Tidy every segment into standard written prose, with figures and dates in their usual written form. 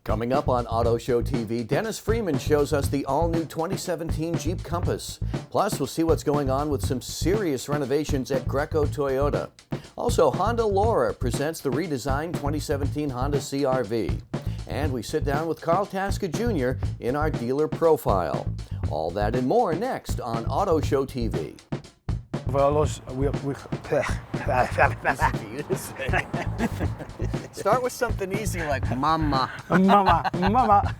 Coming up on Autoshow TV, Dennis Freeman shows us the all-new 2017 Jeep Compass. Plus, we'll see what's going on with some serious renovations at Greco Toyota. Also, Honda Laura presents the redesigned 2017 Honda CR-V. And we sit down with Carl Tasca Jr. in our dealer profile. All that and more next on Autoshow TV. Start with something easy like mama. Mama, mama.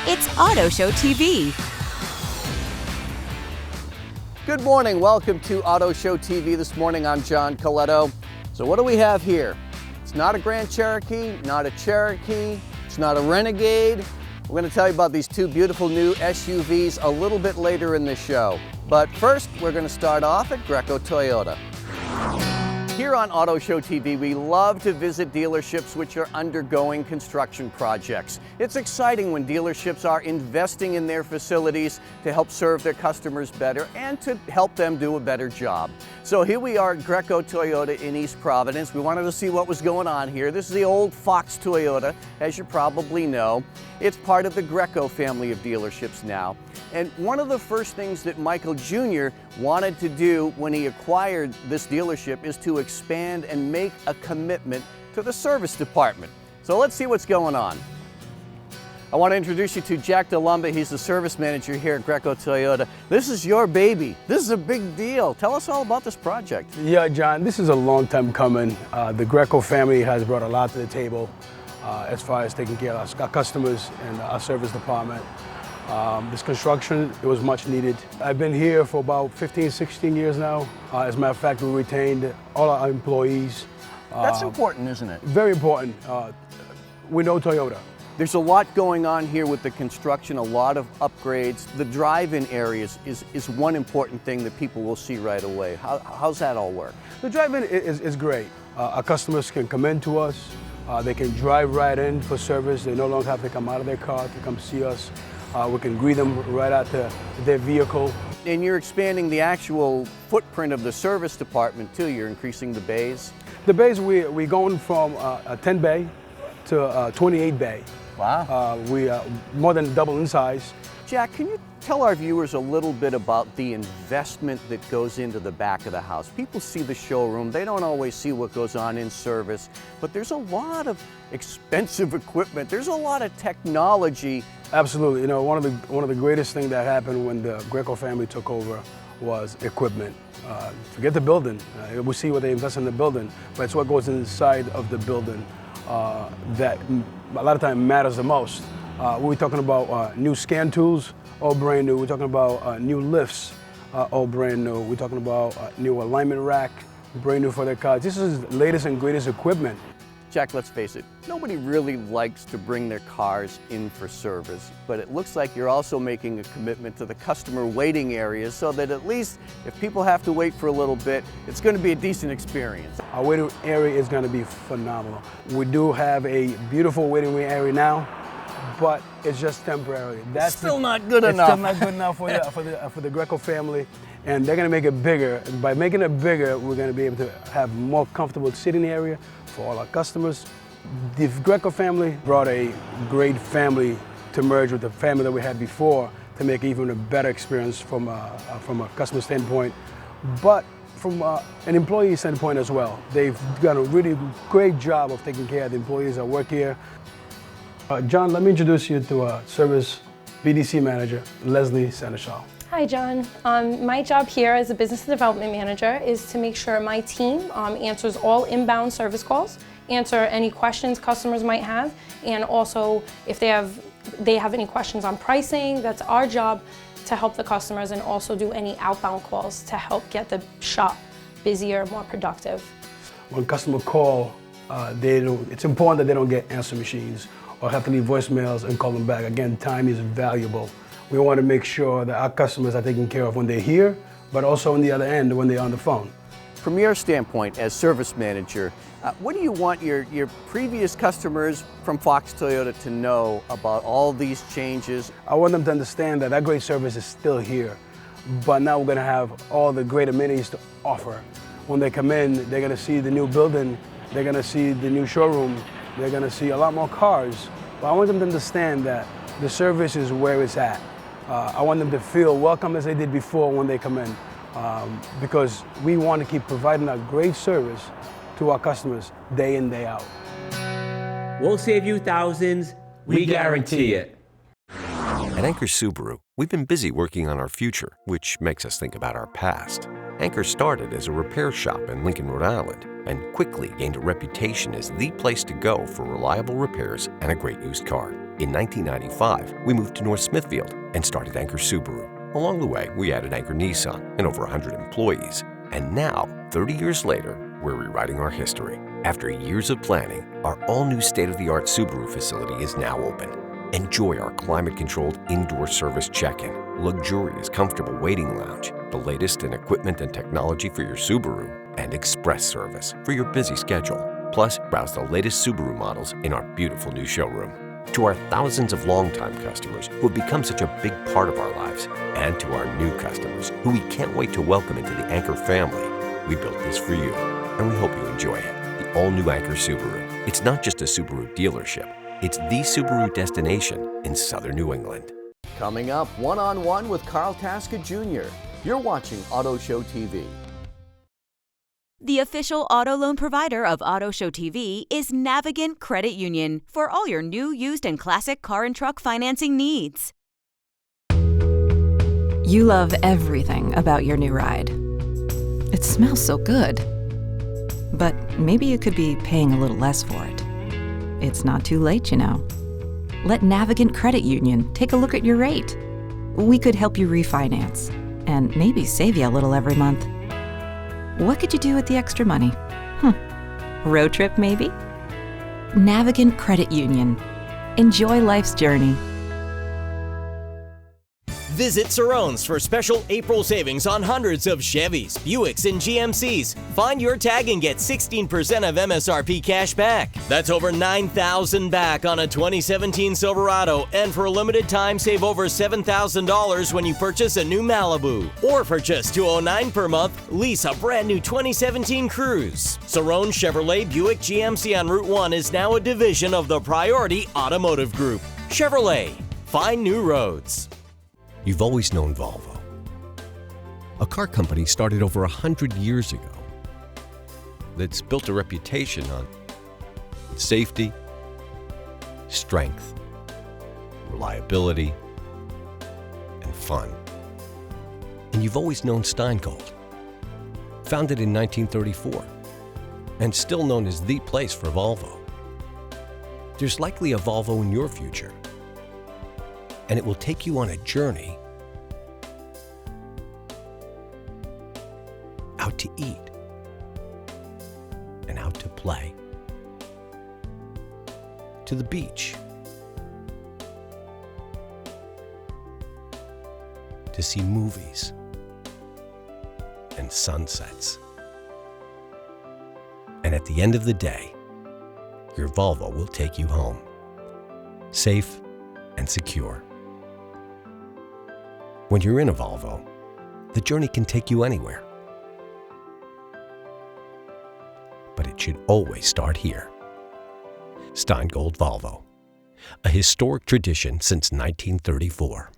It's Autoshow TV. Good morning, welcome to Autoshow TV. This morning I'm John Colletto. So what do we have here? It's not a Grand Cherokee, not a Cherokee, it's not a Renegade. We're going to tell you about these two beautiful new SUVs a little bit later in the show. But first, we're going to start off at Greco Toyota. Here on Autoshow TV, we love to visit dealerships which are undergoing construction projects. It's exciting when dealerships are investing in their facilities to help serve their customers better and to help them do a better job. So here we are at Greco Toyota in East Providence. We wanted to see what was going on here. This is the old Fox Toyota, as you probably know. It's part of the Greco family of dealerships now. And one of the first things that Michael Jr. wanted to do when he acquired this dealership is to expand and make a commitment to the service department. So let's see what's going on. I want to introduce you to Jack DeLumba. He's the service manager here at Greco Toyota. This is your baby. This is a big deal. Tell us all about this project. Yeah, John, this is a long time coming. The Greco family has brought a lot to the table as far as taking care of our customers and our service department. This construction, it was much needed. I've been here for about 15, 16 years now. As a matter of fact, we retained all our employees. That's important, isn't it? Very important. We know Toyota. There's a lot going on here with the construction, a lot of upgrades. The drive-in areas is one important thing that people will see right away. How's that all work? The drive-in is great. Our customers can come in to us. They can drive right in for service. They no longer have to come out of their car to come see us. We can greet them right out to their vehicle. And you're expanding the actual footprint of the service department too. You're increasing the bays. The bays, we're going from a 10 bay to a 28 bay. Wow. We are more than double in size. Jack, can you tell our viewers a little bit about the investment that goes into the back of the house? People see the showroom, they don't always see what goes on in service, but there's a lot of expensive equipment, there's a lot of technology. Absolutely. You know, one of the greatest things that happened when the Greco family took over was equipment. Forget the building. We see what they invest in the building, but it's what goes inside of the building that a lot of times matters the most. We're talking about new scan tools, all brand new. We're talking about new lifts, all brand new. We're talking about new alignment rack, brand new for their cars. This is the latest and greatest equipment. Jack, let's face it, nobody really likes to bring their cars in for service, but it looks like you're also making a commitment to the customer waiting areas so that at least if people have to wait for a little bit, it's going to be a decent experience. Our waiting area is going to be phenomenal. We do have a beautiful waiting room area now, but it's just temporary. That's still not good enough. It's still not good enough for the Greco family, and they're going to make it bigger. And by making it bigger, we're going to be able to have more comfortable sitting area for all our customers. The Greco family brought a great family to merge with the family that we had before to make even a better experience from a customer standpoint, but from an employee standpoint as well. They've done a really great job of taking care of the employees that work here. John, let me introduce you to Service BDC Manager, Leslie Seneschal. Hi, John. My job here as a business development manager is to make sure my team answers all inbound service calls, answer any questions customers might have, and also if they have any questions on pricing, that's our job to help the customers, and also do any outbound calls to help get the shop busier, more productive. When customers call, it's important that they don't get answer machines or have to leave voicemails and call them back. Again, time is valuable. We want to make sure that our customers are taken care of when they're here, but also on the other end when they're on the phone. From your standpoint as service manager, what do you want your previous customers from Fox Toyota to know about all these changes? I want them to understand that great service is still here, but now we're going to have all the great amenities to offer. When they come in, they're going to see the new building they're going to see the new showroom, they're going to see a lot more cars. But I want them to understand that the service is where it's at. I want them to feel welcome as they did before when they come in, because we want to keep providing a great service to our customers day in, day out. We'll save you thousands. We guarantee it. At Anchor Subaru, we've been busy working on our future, which makes us think about our past. Anchor started as a repair shop in Lincoln, Rhode Island, and quickly gained a reputation as the place to go for reliable repairs and a great used car. In 1995, we moved to North Smithfield and started Anchor Subaru. Along the way, we added Anchor Nissan and over 100 employees. And now, 30 years later, we're rewriting our history. After years of planning, our all-new state-of-the-art Subaru facility is now open. Enjoy our climate-controlled indoor service check-in, luxurious comfortable waiting lounge, the latest in equipment and technology for your Subaru, and express service for your busy schedule. Plus, browse the latest Subaru models in our beautiful new showroom. To our thousands of longtime customers who have become such a big part of our lives, and to our new customers who we can't wait to welcome into the Anchor family, we built this for you, and we hope you enjoy it. The all-new Anchor Subaru. It's not just a Subaru dealership. It's the Subaru destination in southern New England. Coming up, one-on-one with Carl Tasca Jr. You're watching Autoshow TV. The official auto loan provider of Autoshow TV is Navigant Credit Union for all your new, used, and classic car and truck financing needs. You love everything about your new ride. It smells so good. But maybe you could be paying a little less for it. It's not too late, you know. Let Navigant Credit Union take a look at your rate. We could help you refinance and maybe save you a little every month. What could you do with the extra money? Road trip, maybe? Navigant Credit Union. Enjoy life's journey. Visit Cerrone's for special April savings on hundreds of Chevys, Buicks, and GMCs. Find your tag and get 16% of MSRP cash back. That's over $9,000 back on a 2017 Silverado, and for a limited time, save over $7,000 when you purchase a new Malibu. Or for just $209 per month, lease a brand new 2017 Cruze. Cerrone Chevrolet Buick GMC on Route 1 is now a division of the Priority Automotive Group. Chevrolet. Find new roads. You've always known Volvo. A car company started over 100 years ago that's built a reputation on safety, strength, reliability, and fun. And you've always known Steingold. Founded in 1934 and still known as the place for Volvo. There's likely a Volvo in your future, and it will take you on a journey out to eat and out to play, to the beach, to see movies and sunsets. And at the end of the day, your Volvo will take you home, safe and secure. When you're in a Volvo, the journey can take you anywhere. But it should always start here. Steingold Volvo, a historic tradition since 1934.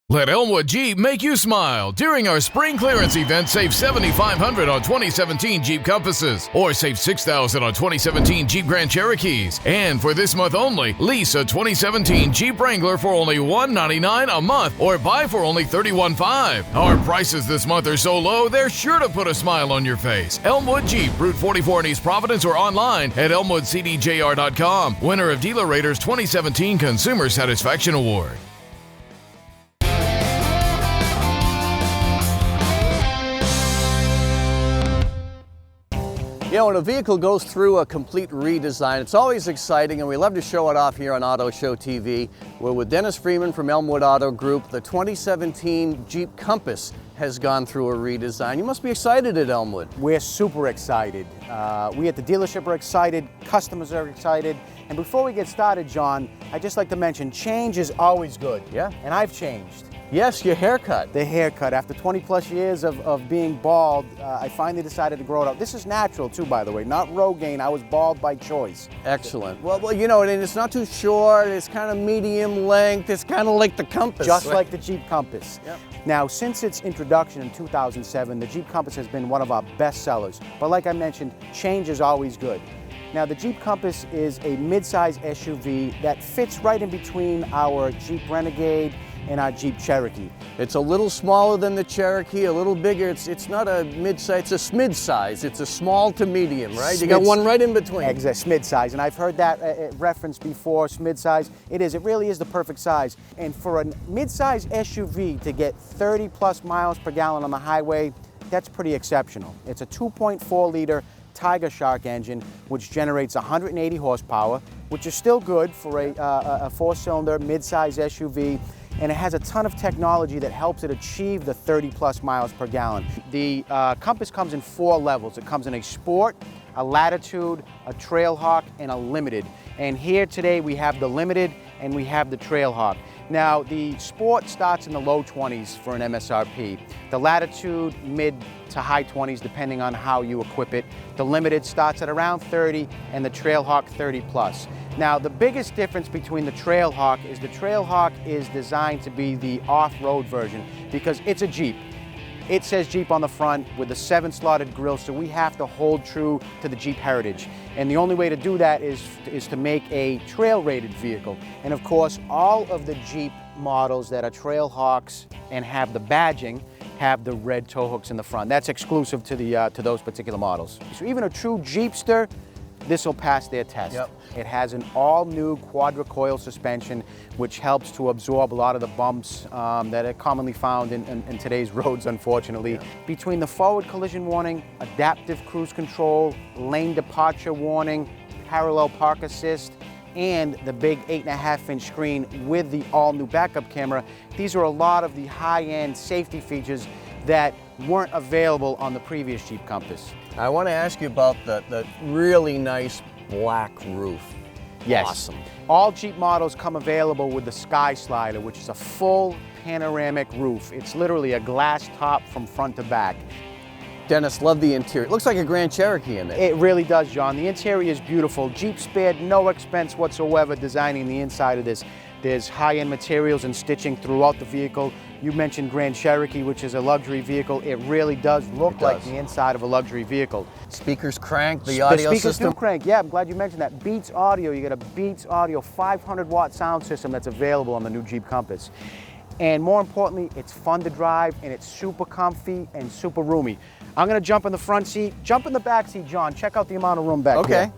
Let Elmwood Jeep make you smile. During our spring clearance event, save $7,500 on 2017 Jeep Compasses, or save $6,000 on 2017 Jeep Grand Cherokees. And for this month only, lease a 2017 Jeep Wrangler for only $199 a month, or buy for only $31,500. Our prices this month are so low, they're sure to put a smile on your face. Elmwood Jeep, Route 44 in East Providence, or online at elmwoodcdjr.com. Winner of Dealer Rater's 2017 Consumer Satisfaction Award. You know, when a vehicle goes through a complete redesign, it's always exciting, and we love to show it off here on Auto Show TV. We're with Dennis Freeman from Elmwood Auto Group. The 2017 Jeep Compass has gone through a redesign. You must be excited at Elmwood. We're super excited. We at the dealership are excited, customers are excited. And before we get started, John, I'd just like to mention change is always good. Yeah. And I've changed. Yes, your haircut. The haircut. After 20 plus years of being bald, I finally decided to grow it out. This is natural too, by the way, not Rogaine. I was bald by choice. Excellent. Well, you know, and it's not too short. It's kind of medium length. It's kind of like the Compass. Just like the Jeep Compass. Yep. Now, since its introduction in 2007, the Jeep Compass has been one of our best sellers. But like I mentioned, change is always good. Now, the Jeep Compass is a mid-size SUV that fits right in between our Jeep Renegade and our Jeep Cherokee. It's a little smaller than the Cherokee, a little bigger. It's not a mid-size, it's a smid-size. It's a small to medium, right? You got one right in between. Exactly, smid-size. And I've heard that reference before, smid-size. It is, it really is the perfect size. And for a mid-size SUV to get 30 plus miles per gallon on the highway, that's pretty exceptional. It's a 2.4 liter Tiger Shark engine, which generates 180 horsepower, which is still good for a four-cylinder mid-size SUV. And it has a ton of technology that helps it achieve the 30 plus miles per gallon. The Compass comes in 4 levels. It comes in a Sport, a Latitude, a Trailhawk, and a Limited. And here today we have the Limited and we have the Trailhawk. Now, the Sport starts in the low 20s for an MSRP. The Latitude, mid to high 20s, depending on how you equip it. The Limited starts at around 30, and the Trailhawk 30 plus. Now, the biggest difference between the Trailhawk is designed to be the off-road version because it's a Jeep. It says Jeep on the front with the 7-slotted grille, so we have to hold true to the Jeep heritage. And the only way to do that is to make a trail-rated vehicle. And of course, all of the Jeep models that are Trailhawks and have the badging have the red tow hooks in the front. That's exclusive to those particular models. So even a true Jeepster, this will pass their test. Yep. It has an all-new quadra-coil suspension, which helps to absorb a lot of the bumps that are commonly found in today's roads, unfortunately. Yeah. Between the forward collision warning, adaptive cruise control, lane departure warning, parallel park assist, and the big 8.5-inch screen with the all-new backup camera, these are a lot of the high-end safety features that weren't available on the previous Jeep Compass. I want to ask you about the really nice black roof. Yes. Awesome. All Jeep models come available with the Sky Slider, which is a full panoramic roof. It's literally a glass top from front to back. Dennis, love the interior. It looks like a Grand Cherokee in there. It really does, John. The interior is beautiful. Jeep spared no expense whatsoever designing the inside of this. There's high-end materials and stitching throughout the vehicle. You mentioned Grand Cherokee, which is a luxury vehicle. It really does look like the inside of a luxury vehicle. Speakers crank, the audio speakers system? do crank, yeah, I'm glad you mentioned that. Beats Audio, you get a Beats Audio 500-watt sound system that's available on the new Jeep Compass. And more importantly, it's fun to drive and it's super comfy and super roomy. I'm gonna jump in the front seat, jump in the back seat, John. Check out the amount of room back here.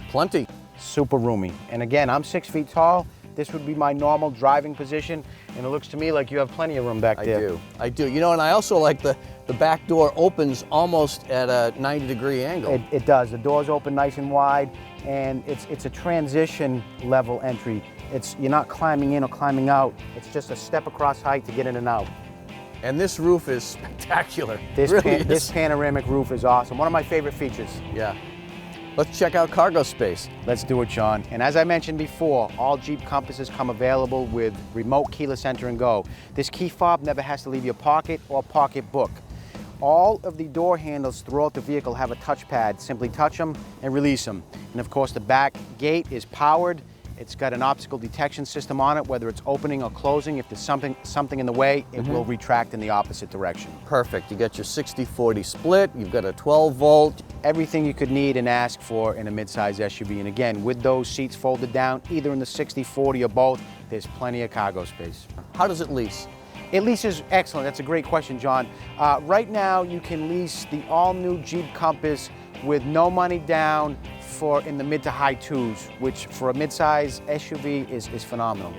Plenty. Super roomy. And again, I'm 6 feet tall. This would be my normal driving position, and it looks to me like you have plenty of room back there. I do. You know, and I also like the back door opens almost at a 90-degree angle. It does. The doors open nice and wide, and it's a transition level entry. You're not climbing in or climbing out. It's just a step across height to get in and out. And this roof is spectacular. This panoramic roof is awesome. One of my favorite features. Yeah. Let's check out cargo space. Let's do it, John. And as I mentioned before, all Jeep Compasses come available with remote keyless enter and go. This key fob never has to leave your pocket or pocketbook. All of the door handles throughout the vehicle have a touchpad. Simply touch them and release them. And of course, the back gate is powered. It's got an obstacle detection system on it, whether it's opening or closing. If there's something in the way, it will retract in the opposite direction. Perfect. You got your 60-40 split. You've got a 12-volt. Everything you could need and ask for in a midsize SUV. And again, with those seats folded down, either in the 60-40 or both, there's plenty of cargo space. How does it lease? It leases excellent. That's a great question, John. Right now, you can lease the all-new Jeep Compass with no money down in the mid to high 2s, which for a midsize SUV is phenomenal.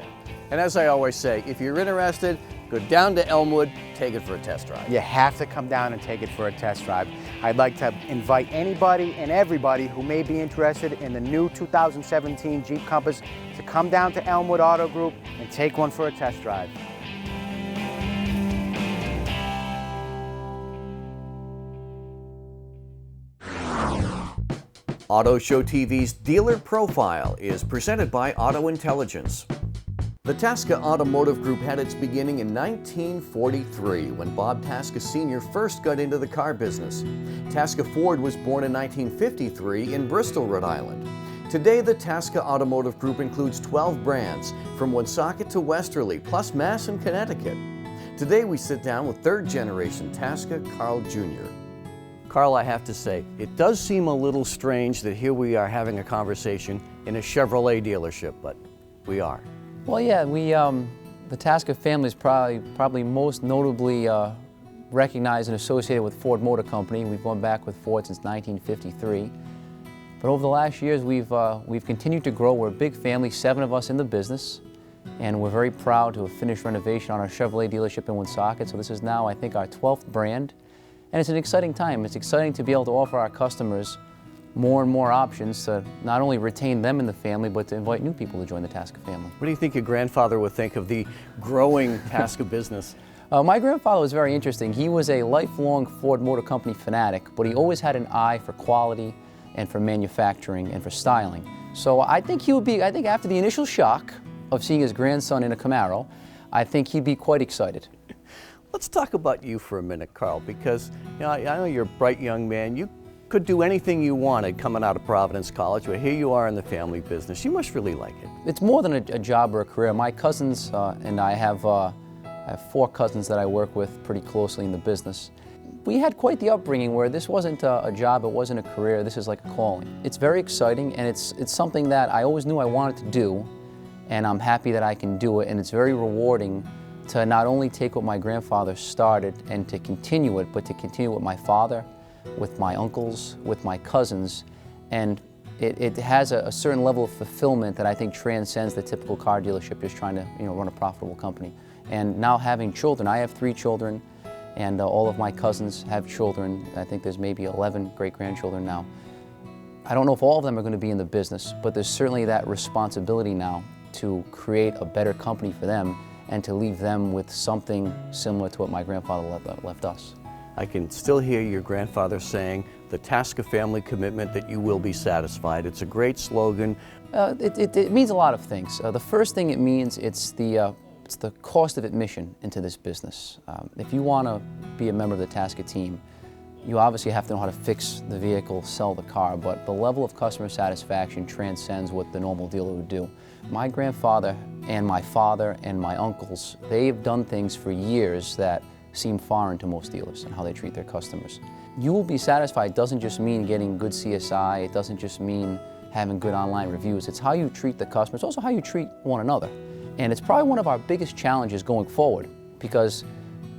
And as I always say, if you're interested, go down to Elmwood, take it for a test drive. You have to come down and take it for a test drive. I'd like to invite anybody and everybody who may be interested in the new 2017 Jeep Compass to come down to Elmwood Auto Group and take one for a test drive. Autoshow TV's Dealer Profile is presented by Auto Intelligence. The Tasca Automotive Group had its beginning in 1943 when Bob Tasca Sr. first got into the car business. Tasca Ford was born in 1953 in Bristol, Rhode Island. Today, the Tasca Automotive Group includes 12 brands, from Woonsocket to Westerly, plus Mass and Connecticut. Today, we sit down with third-generation Tasca, Carl Jr. Carl, I have to say, it does seem a little strange that here we are having a conversation in a Chevrolet dealership, but we are. Well, yeah, the Tasca family is probably most notably recognized and associated with Ford Motor Company. We've gone back with Ford since 1953. But over the last years, we've continued to grow. We're a big family, 7 of us in the business, and we're very proud to have finished renovation on our Chevrolet dealership in Woonsocket. So this is now, I think, our 12th brand. And it's an exciting time. It's exciting to be able to offer our customers more and more options to not only retain them in the family, but to invite new people to join the Tasca family. What do you think your grandfather would think of the growing Tasca business? My grandfather was very interesting. He was a lifelong Ford Motor Company fanatic, but he always had an eye for quality and for manufacturing and for styling. So I think after the initial shock of seeing his grandson in a Camaro, I think he'd be quite excited. Let's talk about you for a minute, Carl, because I know you're a bright young man. You could do anything you wanted coming out of Providence College, but here you are in the family business. You must really like it. It's more than a job or a career. My cousins and I have 4 cousins that I work with pretty closely in the business. We had quite the upbringing where this wasn't a job, it wasn't a career, this is like a calling. It's very exciting, and it's something that I always knew I wanted to do, and I'm happy that I can do it, and it's very rewarding to not only take what my grandfather started and to continue it, but to continue with my father, with my uncles, with my cousins, and it has a certain level of fulfillment that I think transcends the typical car dealership just trying to run a profitable company. And now having children, I have 3 children, and all of my cousins have children. I think there's maybe 11 great-grandchildren now. I don't know if all of them are going to be in the business, but there's certainly that responsibility now to create a better company for them and to leave them with something similar to what my grandfather left us. I can still hear your grandfather saying, the Tasca family commitment that you will be satisfied. It's a great slogan. It means a lot of things. The first thing it means, it's the cost of admission into this business. If you want to be a member of the Tasca team, you obviously have to know how to fix the vehicle, sell the car, but the level of customer satisfaction transcends what the normal dealer would do. My grandfather and my father and my uncles, they've done things for years that seem foreign to most dealers and how they treat their customers. You will be satisfied doesn't just mean getting good CSI, it doesn't just mean having good online reviews, it's how you treat the customer, it's also how you treat one another. And it's probably one of our biggest challenges going forward, because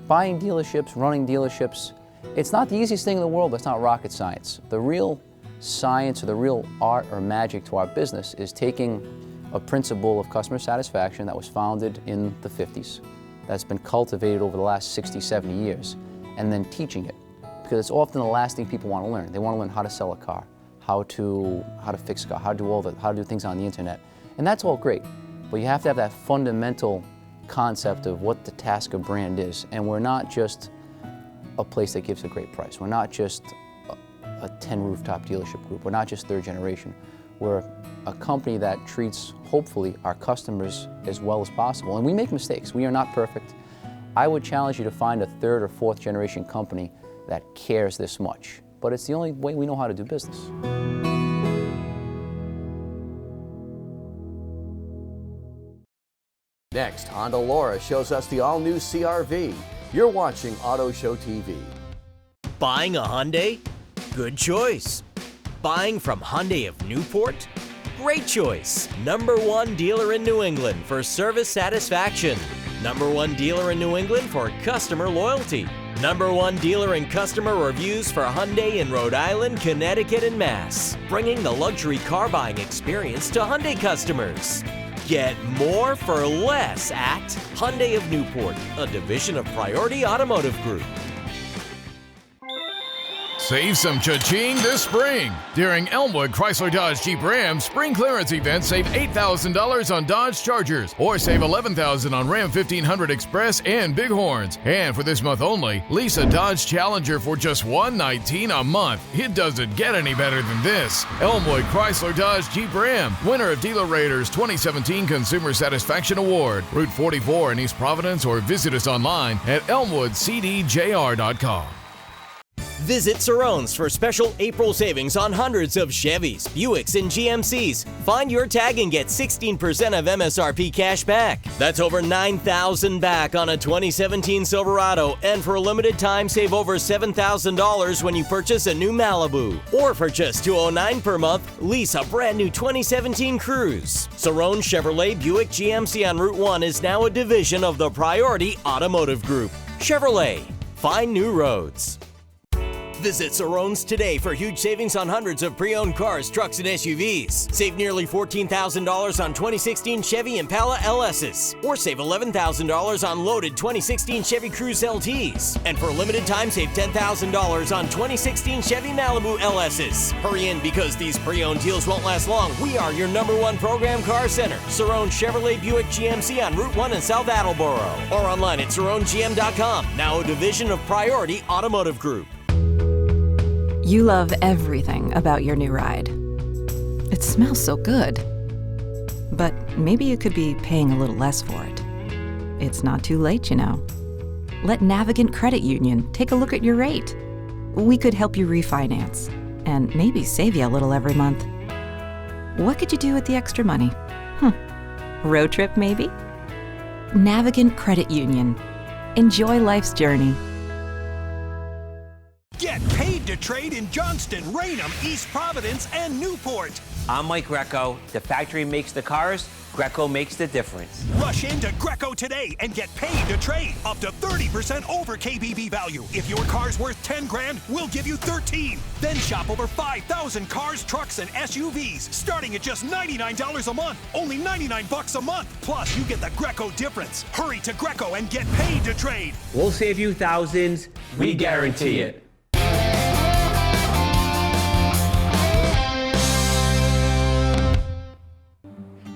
buying dealerships, running dealerships, it's not the easiest thing in the world, it's not rocket science. The real science or the real art or magic to our business is taking a principle of customer satisfaction that was founded in the 50s, that's been cultivated over the last 60, 70 years, and then teaching it. Because it's often the last thing people want to learn. They want to learn how to sell a car, how to fix a car, how to do things on the internet. And that's all great, but you have to have that fundamental concept of what the Tasca brand is. And we're not just a place that gives a great price. We're not just a 10 rooftop dealership group. We're not just third generation. We're a company that treats, hopefully, our customers as well as possible. And we make mistakes. We are not perfect. I would challenge you to find a 3rd or 4th generation company that cares this much. But it's the only way we know how to do business. Next, Honda Laura shows us the all-new CR-V. You're watching Autoshow TV. Buying a Hyundai? Good choice. Buying from Hyundai of Newport? Great choice. #1 dealer in New England for service satisfaction. #1 dealer in New England for customer loyalty. #1 dealer in customer reviews for Hyundai in Rhode Island, Connecticut, and Mass. Bringing the luxury car buying experience to Hyundai customers. Get more for less at Hyundai of Newport, a division of Priority Automotive Group. Save some cha-ching this spring. During Elmwood Chrysler Dodge Jeep Ram Spring Clearance Event, save $8,000 on Dodge Chargers or save $11,000 on Ram 1500 Express and Bighorns. And for this month only, lease a Dodge Challenger for just $119 a month. It doesn't get any better than this. Elmwood Chrysler Dodge Jeep Ram, winner of Dealer Rater's 2017 Consumer Satisfaction Award. Route 44 in East Providence, or visit us online at elmwoodcdjr.com. Visit Cerrone's for special April savings on hundreds of Chevys, Buicks, and GMCs. Find your tag and get 16% of MSRP cash back. That's over $9,000 back on a 2017 Silverado, and for a limited time, save over $7,000 when you purchase a new Malibu. Or for just $209 per month, lease a brand new 2017 Cruze. Cerrone Chevrolet Buick GMC on Route 1 is now a division of the Priority Automotive Group. Chevrolet, find new roads. Visit Cerrone's today for huge savings on hundreds of pre-owned cars, trucks, and SUVs. Save nearly $14,000 on 2016 Chevy Impala LSs, or save $11,000 on loaded 2016 Chevy Cruze LTs. And for a limited time, save $10,000 on 2016 Chevy Malibu LSs. Hurry in, because these pre-owned deals won't last long. We are your #1 program car center. Cerrone Chevrolet Buick GMC on Route 1 in South Attleboro, or online at CerroneGM.com. Now a division of Priority Automotive Group. You love everything about your new ride. It smells so good. But maybe you could be paying a little less for it. It's not too late, you know. Let Navigant Credit Union take a look at your rate. We could help you refinance and maybe save you a little every month. What could you do with the extra money? Road trip, maybe? Navigant Credit Union. Enjoy life's journey. Get paid to trade in Johnston, Raynham, East Providence, and Newport. I'm Mike Greco. The factory makes the cars, Greco makes the difference. Rush into Greco today and get paid to trade up to 30% over KBB value. If your car's worth 10 grand, we'll give you 13. Then shop over 5,000 cars, trucks, and SUVs, starting at just $99 a month. Only $99 a month. Plus, you get the Greco difference. Hurry to Greco and get paid to trade. We'll save you thousands. We guarantee it.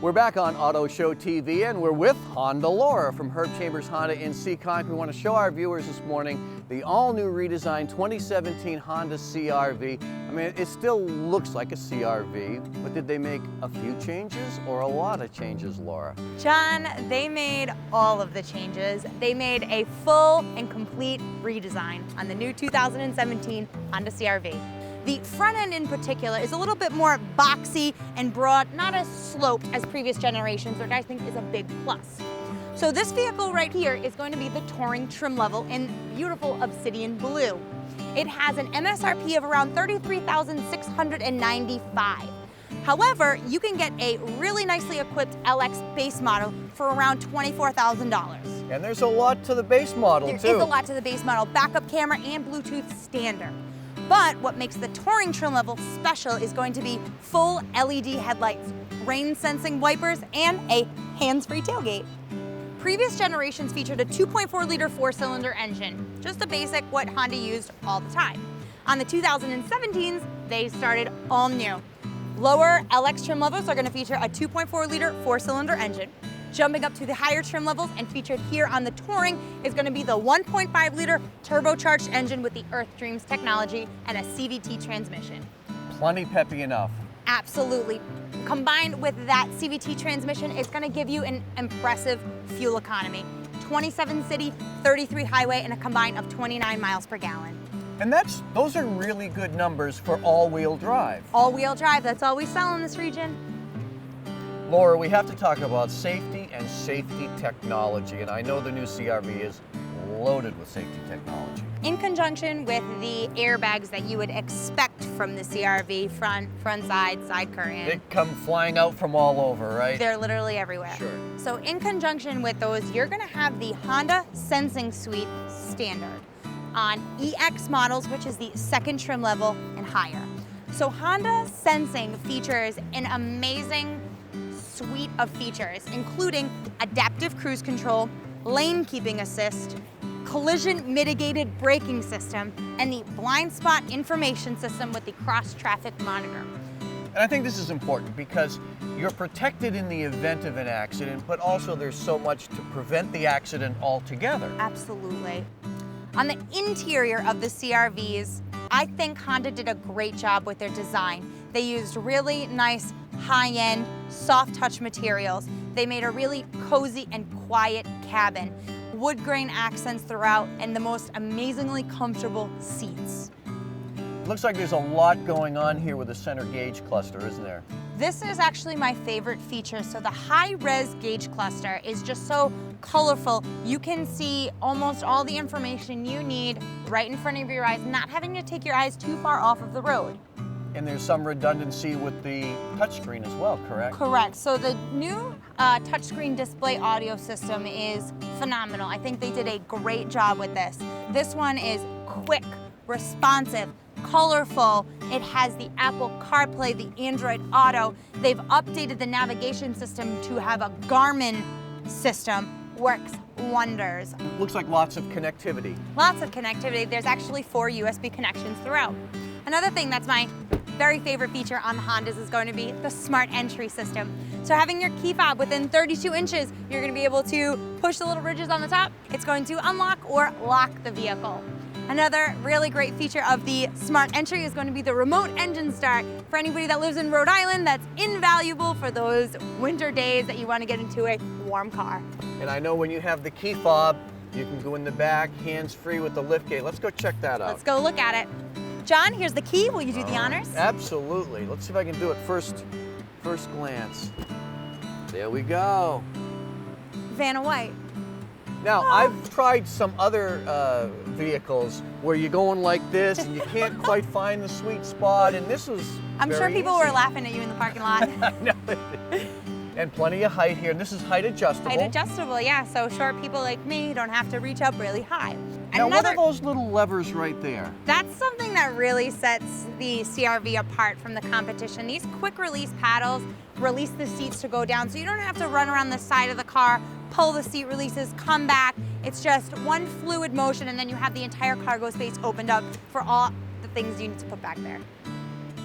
We're back on Auto Show TV, and we're with Honda Laura from Herb Chambers Honda in Seekonk. We want to show our viewers this morning the all-new redesigned 2017 Honda CR-V. I mean, it still looks like a CR-V, but did they make a few changes or a lot of changes, Laura? John, they made all of the changes. They made a full and complete redesign on the new 2017 Honda CR-V. The front end in particular is a little bit more boxy and broad, not as sloped as previous generations, which I think is a big plus. So this vehicle right here is going to be the Touring trim level in beautiful obsidian blue. It has an MSRP of around $33,695. However, you can get a really nicely equipped LX base model for around $24,000. And there's a lot to the base model, too. There is a lot to the base model, backup camera and Bluetooth standard. But what makes the Touring trim level special is going to be full LED headlights, rain sensing wipers, and a hands-free tailgate. Previous generations featured a 2.4-liter four-cylinder engine, just a basic what Honda used all the time. On the 2017s, they started all new. Lower LX trim levels are going to feature a 2.4-liter four-cylinder engine. Jumping up to the higher trim levels and featured here on the Touring is going to be the 1.5-liter turbocharged engine with the Earth Dreams technology and a CVT transmission. Plenty peppy enough. Absolutely. Combined with that CVT transmission, it's going to give you an impressive fuel economy. 27 city, 33 highway, and a combine of 29 miles per gallon. And those are really good numbers for all-wheel drive. All-wheel drive, that's all we sell in this region. Laura, we have to talk about safety and safety technology, and I know the new CR-V is loaded with safety technology. In conjunction with the airbags that you would expect from the CR-V, front side curtain. They come flying out from all over, right? They're literally everywhere. Sure. So in conjunction with those, you're gonna have the Honda Sensing Suite standard on EX models, which is the second trim level and higher. So Honda Sensing features an amazing suite of features, including adaptive cruise control, lane keeping assist, collision mitigated braking system, and the blind spot information system with the cross traffic monitor. And I think this is important because you're protected in the event of an accident, but also there's so much to prevent the accident altogether. Absolutely. On the interior of the CR-Vs, I think Honda did a great job with their design. They used really nice, high-end, soft touch materials. They made a really cozy and quiet cabin, wood grain accents throughout, and the most amazingly comfortable seats. Looks like there's a lot going on here with the center gauge cluster, isn't there? This is actually my favorite feature. So the high-res gauge cluster is just so colorful. You can see almost all the information you need right in front of your eyes, not having to take your eyes too far off of the road. And there's some redundancy with the touchscreen as well, correct? Correct. So the new touchscreen display audio system is phenomenal. I think they did a great job with this. This one is quick, responsive, colorful. It has the Apple CarPlay, the Android Auto. They've updated the navigation system to have a Garmin system. Works wonders. Looks like lots of connectivity. Lots of connectivity. There's actually 4 USB connections throughout. Another thing that's my very favorite feature on the Hondas is going to be the smart entry system. So having your key fob within 32 inches, you're going to be able to push the little ridges on the top. It's going to unlock or lock the vehicle. Another really great feature of the smart entry is going to be the remote engine start. For anybody that lives in Rhode Island, that's invaluable for those winter days that you want to get into a warm car. And I know when you have the key fob, you can go in the back, hands-free with the liftgate. Let's go check that out. Let's go look at it. John, here's the key. Will you do the honors? Absolutely. Let's see if I can do it first glance. There we go. Vanna White. Now, I've tried some other vehicles where you're going like this and you can't quite find the sweet spot, and this was I'm sure people were laughing at you in the parking lot. And plenty of height here, and this is height adjustable. Height adjustable, yeah, so short people like me don't have to reach up really high. Now, what are those little levers right there? That's something that really sets the CR-V apart from the competition. These quick release paddles release the seats to go down, so you don't have to run around the side of the car, pull the seat releases, come back. It's just one fluid motion, and then you have the entire cargo space opened up for all the things you need to put back there.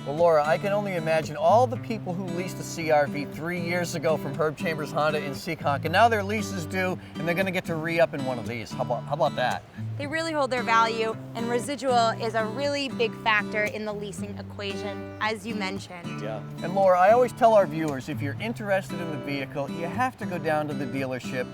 Well, Laura, I can only imagine all the people who leased a CR-V 3 years ago from Herb Chambers Honda in Seekonk, and now their lease is due, and they're going to get to re-up in one of these. How about that? They really hold their value, and residual is a really big factor in the leasing equation, as you mentioned. Yeah. And Laura, I always tell our viewers, if you're interested in the vehicle, you have to go down to the dealership,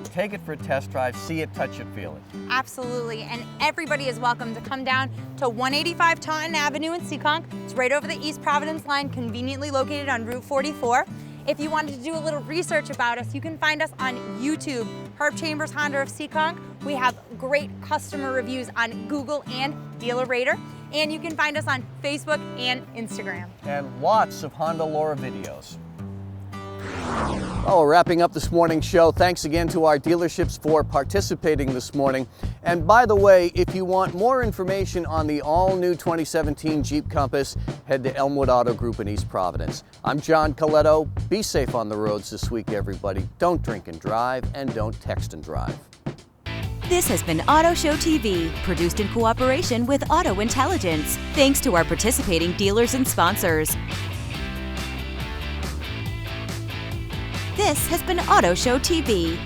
take it for a test drive, see it, touch it, feel it. Absolutely, and everybody is welcome to come down to 185 Taunton Avenue in Seekonk. It's right over the East Providence line, conveniently located on Route 44. If you wanted to do a little research about us, you can find us on YouTube, Herb Chambers Honda of Seekonk. We have great customer reviews on Google and Dealer Rater, and you can find us on Facebook and Instagram. And lots of Honda Laura videos. Oh, wrapping up this morning's show, thanks again to our dealerships for participating this morning. And by the way, if you want more information on the all-new 2017 Jeep Compass, head to Elmwood Auto Group in East Providence. I'm John Colletto. Be safe on the roads this week, everybody. Don't drink and drive, and don't text and drive. This has been Autoshow TV, produced in cooperation with Auto Intelligence. Thanks to our participating dealers and sponsors. This has been Autoshow TV.